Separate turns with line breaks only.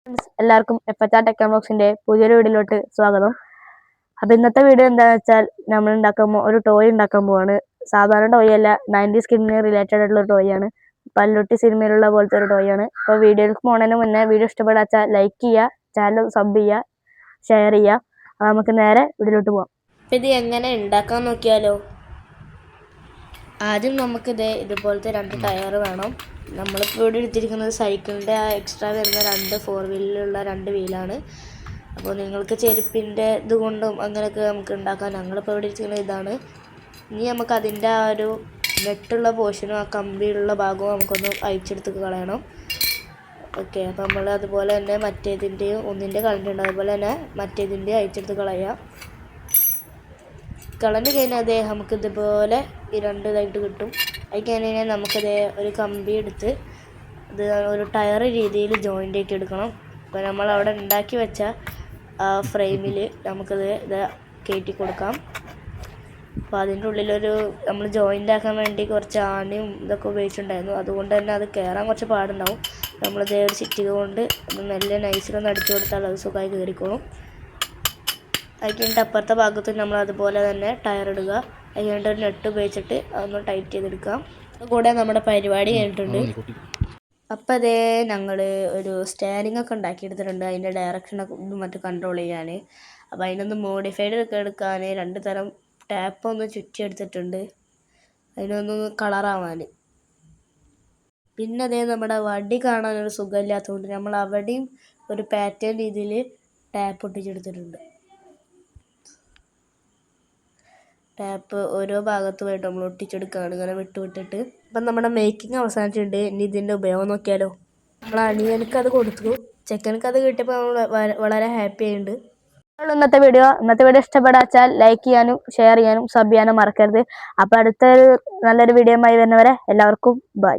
എല്ലാവർക്കും FHR tech ബ്ലോഗ്സിന്റെ പുതിയൊരു വീഡിയോയിലോട്ട് സ്വാഗതം. അപ്പോൾ ഇന്നത്തെ വീഡിയോ എന്താണെന്ന് വെച്ചാൽ നമ്മൾ ഒരു ടോയ് ഉണ്ടാക്കാൻ പോവാണ്. സാധാരണ ടോയ് അല്ല, 90s കിഡിന് റിലേറ്റഡ് ആയിട്ടുള്ള ഒരു ടോയ് ആണ്. പല്ലുട്ടി സിനിമയിലുള്ള പോലത്തെ ഒരു ടോയ് ആണ്. അപ്പോൾ വീഡിയോയിലേക്ക് പോകുന്നതിന് മുന്നേ വീഡിയോ ഇഷ്ടപ്പെടാച്ചാൽ ലൈക്ക് ചെയ്യുക, ചാനൽ സബ് ചെയ്യുക, ഷെയർ ചെയ്യുക. അപ്പോൾ നമുക്ക് നേരെ വീഡിയോയിലോട്ട് പോകാം. അപ്പോൾ ഇത് എങ്ങനെ ഉണ്ടാക്കാൻ നോക്കിയാലോ. ആദ്യം നമുക്കിത് ഇതുപോലത്തെ 2 ടയർ വേണം. നമ്മളിപ്പോൾ ഇവിടെ എടുത്തിരിക്കുന്നത് സൈക്കിളിൻ്റെ എക്സ്ട്രാ വരുന്ന 2 4 വീലിലുള്ള 2 വീലാണ്. അപ്പോൾ നിങ്ങൾക്ക് ചെരുപ്പിൻ്റെ ഇതുകൊണ്ടും അങ്ങനെയൊക്കെ നമുക്ക് ഉണ്ടാക്കാം. ഞങ്ങളിപ്പോൾ ഇവിടെ ഇരിക്കുന്നത് ഇതാണ്. ഇനി നമുക്ക് അതിൻ്റെ ആ ഒരു നെട്ടുള്ള പോർഷനും ആ കമ്പിയുള്ള ഭാഗവും നമുക്കൊന്ന് അയച്ചെടുത്ത് കളയണം. ഓക്കെ, അപ്പോൾ നമ്മൾ അതുപോലെ തന്നെ മറ്റേതിൻ്റെയും ഒന്നിൻ്റെ കളഞ്ഞിട്ടുണ്ട്, അതുപോലെ തന്നെ മറ്റേതിൻ്റെയും അയച്ചെടുത്ത് കളയാം. കളഞ്ഞു കഴിഞ്ഞാൽ നമുക്കിതുപോലെ ഈ 2 ഇതായിട്ട് കിട്ടും. അത് കഴിഞ്ഞാൽ നമുക്കത് ഒരു കമ്പി എടുത്ത് ഇത് ഒരു ടയർ രീതിയിൽ ജോയിൻ്റ് ആയിട്ട് എടുക്കണം. അപ്പോൾ നമ്മൾ അവിടെ ഉണ്ടാക്കി വെച്ച ആ ഫ്രെയിമിൽ നമുക്കത് ഇത് കയറ്റി കൊടുക്കാം. അപ്പോൾ അതിൻ്റെ ഉള്ളിലൊരു നമ്മൾ ജോയിൻ്റ് ആക്കാൻ വേണ്ടി കുറച്ച് ആണിയും ഇതൊക്കെ ഉപയോഗിച്ചിട്ടുണ്ടായിരുന്നു. അതുകൊണ്ട് തന്നെ അത് കയറാൻ കുറച്ച് പാടുണ്ടാവും. നമ്മളിതേ ഒരു ചിറ്റിക കൊണ്ട് നല്ല നൈസിലൊന്ന് അടിച്ചു കൊടുത്താൽ അത് സുഖമായി കയറിക്കോളും. അത് കഴിഞ്ഞിട്ട് അപ്പുറത്തെ ഭാഗത്ത് നമ്മൾ അതുപോലെ തന്നെ ടയർ ഇടുക. അത് കഴിഞ്ഞിട്ട് ഒരു നെട്ട് ഉപയോഗിച്ചിട്ട് അതൊന്ന് ടൈറ്റ് ചെയ്തെടുക്കാം. അതുകൂടെ നമ്മുടെ പരിപാടി കഴിഞ്ഞിട്ടുണ്ട്. അപ്പം അതേ ഞങ്ങൾ ഒരു സ്റ്റാരിങ് ഒക്കെ ഉണ്ടാക്കിയെടുത്തിട്ടുണ്ട്, അതിൻ്റെ ഡയറക്ഷനൊക്കെ മറ്റും കൺട്രോൾ ചെയ്യാൻ. അപ്പോൾ അതിനൊന്ന് മോഡിഫൈഡ് ഒക്കെ എടുക്കാൻ 2 തരം ടാപ്പ് ഒന്ന് ചുറ്റിയെടുത്തിട്ടുണ്ട്, അതിനൊന്ന് കളറാവാൻ. പിന്നെ അതേ നമ്മുടെ വടി കാണാനൊരു സുഖമില്ലാത്തതുകൊണ്ട് നമ്മൾ അവിടെയും ഒരു പാറ്റേൺ രീതിയിൽ ടാപ്പ് ഒട്ടിച്ചെടുത്തിട്ടുണ്ട്. ടാപ്പ് ഓരോ ഭാഗത്തുമായിട്ട് നമ്മൾ ഒട്ടിച്ചെടുക്കുകയാണ്, ഇങ്ങനെ വിട്ടിട്ട്. അപ്പം നമ്മുടെ മേക്കിംഗ് അവസാനിച്ചിട്ടുണ്ട്. ഇനി ഇതിൻ്റെ ഉപയോഗം നോക്കിയാലോ. നമ്മൾ അനിയനക്ക് അത് കൊടുത്തു, ചെക്കനക്ക് അത് കിട്ടിയപ്പോൾ നമ്മൾ വളരെ ഹാപ്പി ആയിട്ടുണ്ട്. ഇന്നത്തെ വീഡിയോ ഇഷ്ടപ്പെടാച്ചാൽ ലൈക്ക് ചെയ്യാനും ഷെയർ ചെയ്യാനും സബ് ചെയ്യാനും മറക്കരുത്. അപ്പോൾ അടുത്തൊരു നല്ലൊരു വീഡിയോ ആയി വരുന്നവരെ എല്ലാവർക്കും ബൈ.